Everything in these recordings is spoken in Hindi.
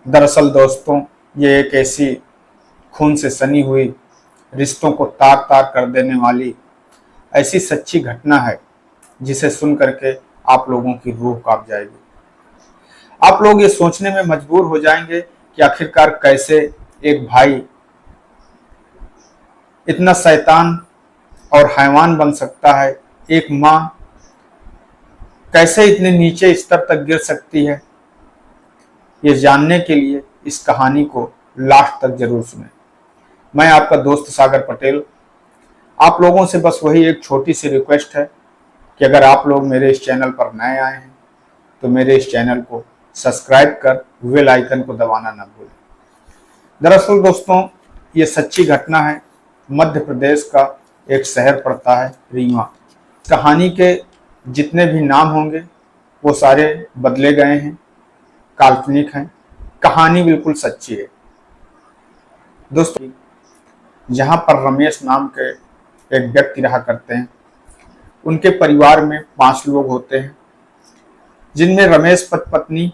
दरअसल दोस्तों, ये एक ऐसी खून से सनी हुई, रिश्तों को तार तार कर देने वाली ऐसी सच्ची घटना है जिसे सुन करके आप लोगों की रूह कांप जाएगी। आप लोग ये सोचने में मजबूर हो जाएंगे कि आखिरकार कैसे एक भाई इतना शैतान और हैवान बन सकता है, एक माँ कैसे इतने नीचे स्तर तक गिर सकती है। ये जानने के लिए इस कहानी को लास्ट तक जरूर सुनें। मैं आपका दोस्त सागर पटेल। आप लोगों से बस वही एक छोटी सी रिक्वेस्ट है कि अगर आप लोग मेरे इस चैनल पर नए आए हैं तो मेरे इस चैनल को सब्सक्राइब कर बेल आइकन को दबाना न भूलें। दरअसल दोस्तों, ये सच्ची घटना है। मध्य प्रदेश का एक शहर पड़ता है रीवा। कहानी के जितने भी नाम होंगे वो सारे बदले गए हैं, काल्पनिक हैं। कहानी बिल्कुल सच्ची है दोस्तों। जहां पर रमेश नाम के एक व्यक्ति रहा करते हैं, उनके परिवार में 5 लोग होते हैं, जिनमें रमेश पत्नी,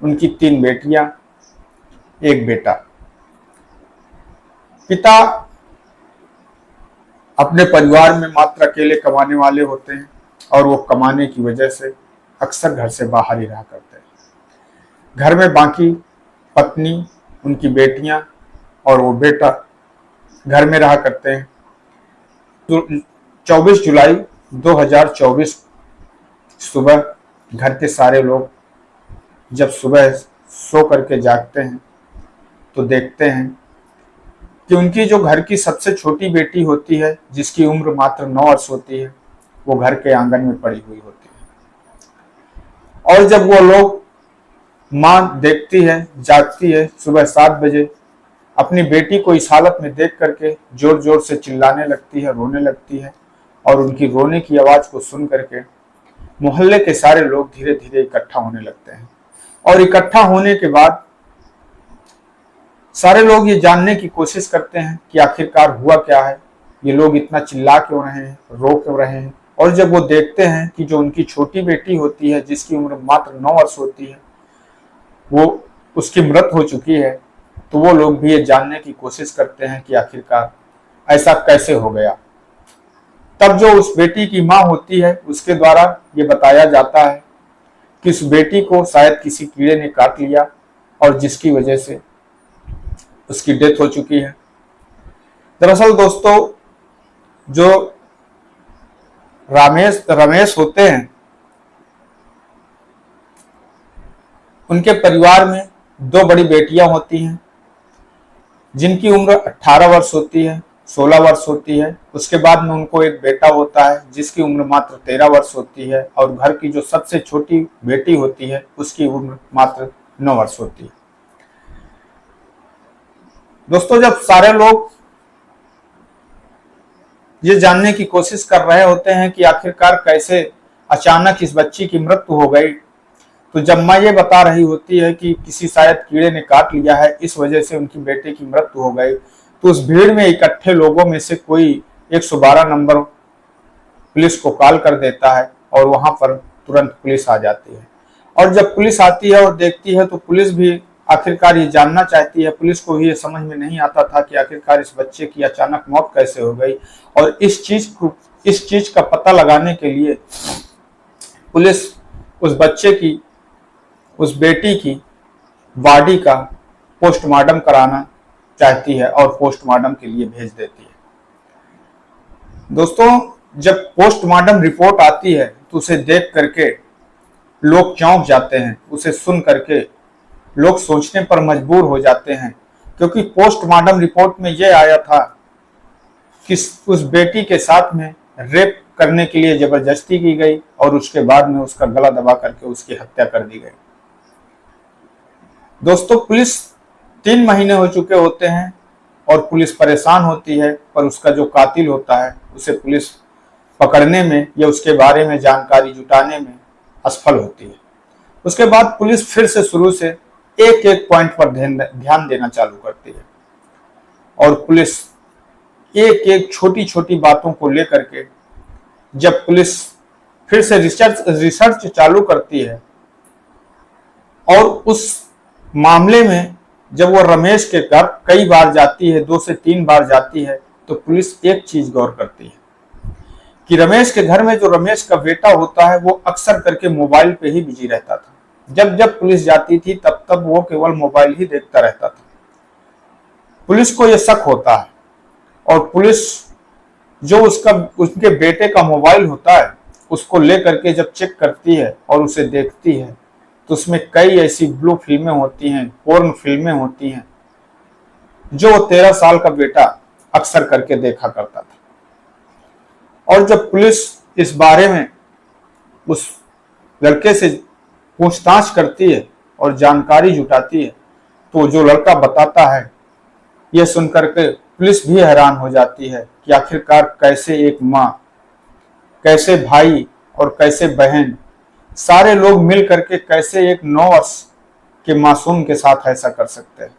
उनकी 3 बेटियां, 1 बेटा। पिता अपने परिवार में मात्र अकेले कमाने वाले होते हैं और वो कमाने की वजह से अक्सर घर से बाहर ही रहा करते हैं। घर में बाकी पत्नी, उनकी बेटियां और वो बेटा घर में रहा करते हैं। तो 24 जुलाई 2024 सुबह घर के सारे लोग जब सुबह सो करके जागते हैं तो देखते हैं कि उनकी जो घर की सबसे छोटी बेटी होती है, जिसकी उम्र मात्र 9 वर्ष होती है, वो घर के आंगन में पड़ी हुई होती है। और जब वो लोग माँ देखती है, जागती है सुबह 7 बजे, अपनी बेटी को इस हालत में देख करके जोर जोर से चिल्लाने लगती है, रोने लगती है। और उनकी रोने की आवाज को सुन करके मोहल्ले के सारे लोग धीरे धीरे इकट्ठा होने लगते हैं। और इकट्ठा होने के बाद सारे लोग ये जानने की कोशिश करते हैं कि आखिरकार हुआ क्या है, ये लोग इतना चिल्ला क्यों रहे हैं, रो क्यों रहे हैं। और जब वो देखते हैं कि जो उनकी छोटी बेटी होती है, जिसकी उम्र मात्र 9 वर्ष होती है, वो उसकी मृत हो चुकी है, तो वो लोग भी ये जानने की कोशिश करते हैं कि आखिरकार ऐसा कैसे हो गया। तब जो उस बेटी की माँ होती है, उसके द्वारा ये बताया जाता है कि उस बेटी को शायद किसी कीड़े ने काट लिया और जिसकी वजह से उसकी डेथ हो चुकी है। दरअसल दोस्तों, जो रमेश होते हैं, उनके परिवार में 2 बड़ी बेटियां होती हैं, जिनकी उम्र 18 वर्ष होती है, 16 वर्ष होती है। उसके बाद में उनको एक बेटा होता है, जिसकी उम्र मात्र 13 वर्ष होती है। और घर की जो सबसे छोटी बेटी होती है, उसकी उम्र मात्र 9 वर्ष होती है। दोस्तों, जब सारे लोग ये जानने की कोशिश कर रहे होते हैं कि आखिरकार कैसे अचानक इस बच्ची की मृत्यु हो गई, तो जब माँ ये बता रही होती है कि किसी शायद कीड़े ने काट लिया है, इस वजह से उनकी बेटे की मृत्यु हो गई, तो उस भीड़ में इकट्ठे लोगों में से कोई 112 नंबर पुलिस को कॉल कर देता है और वहां पर तुरंत पुलिस आ जाती है। और जब पुलिस आती है और देखती है तो पुलिस भी आखिरकार ये जानना चाहती है। पुलिस को भी ये समझ में नहीं आता था कि आखिरकार इस बच्चे की अचानक मौत कैसे हो गई। और इस चीज का पता लगाने के लिए पुलिस उस बच्चे की, उस बेटी की बॉडी का पोस्टमार्टम कराना चाहती है और पोस्टमार्टम के लिए भेज देती है। दोस्तों, जब पोस्टमार्टम रिपोर्ट आती है तो उसे देख करके लोग चौंक जाते हैं। उसे सुन करके लोग सोचने पर मजबूर हो जाते हैं, क्योंकि पोस्टमार्टम रिपोर्ट में यह आया था कि उस बेटी के साथ में रेप करने के लिए जबरदस्ती की गई और उसके बाद में उसका गला दबा करके उसकी हत्या कर दी गई। दोस्तों, पुलिस 3 महीने हो चुके होते हैं और पुलिस परेशान होती है, पर उसका जो कातिल होता है उसे पुलिस पकड़ने में या उसके बारे में जानकारी जुटाने में असफल होती है। उसके बाद पुलिस फिर से शुरू से एक एक पॉइंट पर ध्यान देना चालू करती है और पुलिस एक एक छोटी छोटी बातों को लेकर के जब पुलिस फिर से रिसर्च चालू करती है और उस मामले में जब वो रमेश के घर कई बार जाती है, 2 से 3 बार जाती है, तो पुलिस एक चीज गौर करती है कि रमेश के घर में जो रमेश का बेटा होता है वो अक्सर करके मोबाइल पे ही बिजी रहता था। जब जब पुलिस जाती थी तब तब वो केवल मोबाइल ही देखता रहता था। पुलिस को यह शक होता है और पुलिस जो उसके बेटे का मोबाइल होता है उसको लेकर के जब चेक करती है और उसे देखती है तो उसमें कई ऐसी ब्लू फिल्में होती हैं, पोर्न फिल्में होती हैं जो 13 साल का बेटा अक्सर करके देखा करता था। और जब पुलिस इस बारे में उस लड़के से पूछताछ करती है और जानकारी जुटाती है तो जो लड़का बताता है, यह सुनकर के पुलिस भी हैरान हो जाती है कि आखिरकार कैसे एक माँ, कैसे भाई और कैसे बहन, सारे लोग मिल करके कैसे एक 9 वर्ष के मासूम के साथ ऐसा कर सकते हैं।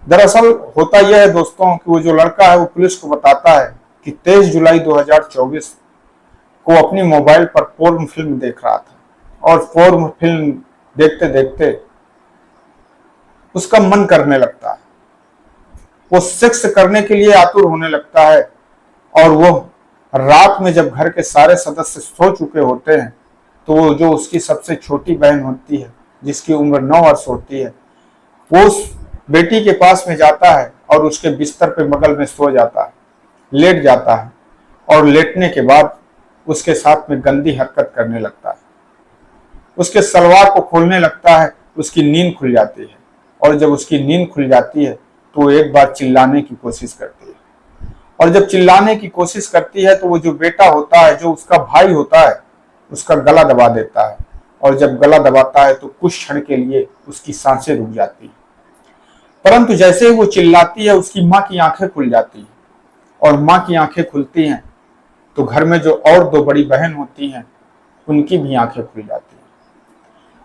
दरअसल होता यह है दोस्तों कि वो जो लड़का है वो पुलिस को बताता है कि 23 जुलाई 2024 को अपनी मोबाइल पर पोर्न फिल्म देख रहा था और पोर्न फिल्म देखते देखते उसका मन करने लगता है, वो सेक्स करने के लिए आतुर होने लगता है। और वो रात में जब घर के सारे सदस्य सो चुके होते हैं तो वो जो उसकी सबसे छोटी बहन होती है जिसकी उम्र 9 वर्ष होती है, वो उस बेटी के पास में जाता है और उसके बिस्तर पे बगल में सो जाता है, लेट जाता है और लेटने के बाद उसके साथ में गंदी हरकत करने लगता है, उसके सलवार को खोलने लगता है। उसकी नींद खुल जाती है और जब उसकी नींद खुल जाती है तो एक बार चिल्लाने की कोशिश करती है और जब चिल्लाने की कोशिश करती है तो वो जो बेटा होता है, जो उसका भाई होता है, उसका गला दबा देता है और जब गला दबाता है तो कुछ क्षण के लिए उसकी सांसें रुक जाती है। परंतु जैसे ही वो चिल्लाती है उसकी माँ की आंखें खुल जाती हैं और माँ की आंखें खुलती हैं तो घर में जो और 2 बड़ी बहन होती हैं उनकी भी आंखें खुल जाती हैं।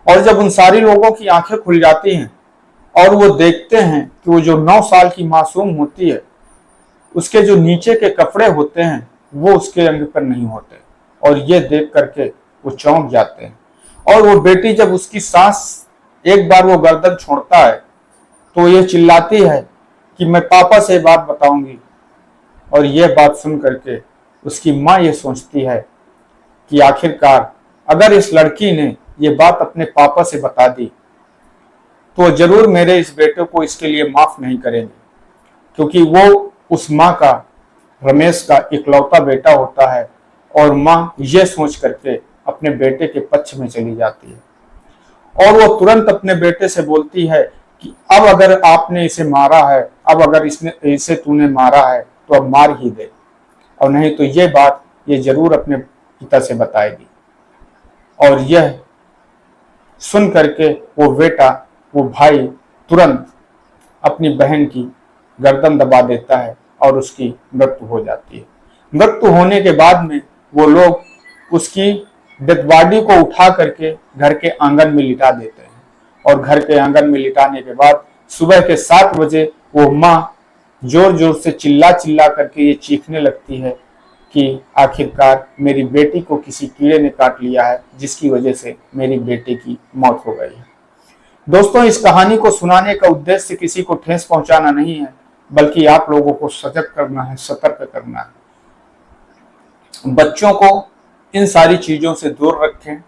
और जब उन सारी लोगों की आंखें खुल जाती हैं और वो देखते हैं कि वो जो 9 साल की मासूम होती है उसके जो नीचे के कपड़े होते हैं वो उसके अंग पर नहीं होते और ये देख करके वो चौंक जाते हैं। और वो बेटी जब उसकी सांस एक बार वो गर्दन छोड़ता है तो ये चिल्लाती है कि मैं पापा से बात बताऊंगी। और ये बात सुन करके उसकी माँ ये सोचती है कि आखिरकार अगर इस लड़की ने ये बात अपने पापा से बता दी तो जरूर मेरे इस बेटे को इसके लिए माफ नहीं करेंगे, क्योंकि वो उस माँ का, रमेश का इकलौता बेटा होता है। और माँ ये सोच करके अपने बेटे के पक्ष में चली जाती है और वो तुरंत अपने बेटे से बोलती है कि अब अगर आपने इसे मारा है, अब अगर इसे तूने मारा है तो अब मार ही दे, और नहीं तो ये बात ये जरूर अपने पिता से बताएगी। और यह सुन करके वो बेटा, वो भाई तुरंत अपनी बहन की गर्दन दबा देता है और उसकी मृत्यु हो जाती है। मृत्यु होने के बाद में वो लोग उसकी डेड बॉडी को उठा करके घर के आंगन में लिटा देते हैं और घर के आंगन में लिटाने के बाद सुबह के 7 बजे वो माँ जोर जोर से चिल्ला चिल्ला करके ये चीखने लगती है कि आखिरकार मेरी बेटी को किसी कीड़े ने काट लिया है जिसकी वजह से मेरी बेटी की मौत हो गई है। दोस्तों, इस कहानी को सुनाने का उद्देश्य किसी को ठेस पहुंचाना नहीं है, बल्कि आप लोगों को सजग करना है, सतर्क करना है। बच्चों को इन सारी चीजों से दूर रखें,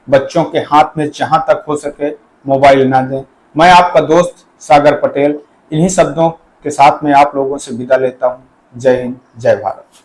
बच्चों के हाथ में जहां तक हो सके मोबाइल ना दें। मैं आपका दोस्त सागर पटेल इन्हीं शब्दों के साथ में आप लोगों से विदा लेता हूं। जय हिंद, जय भारत।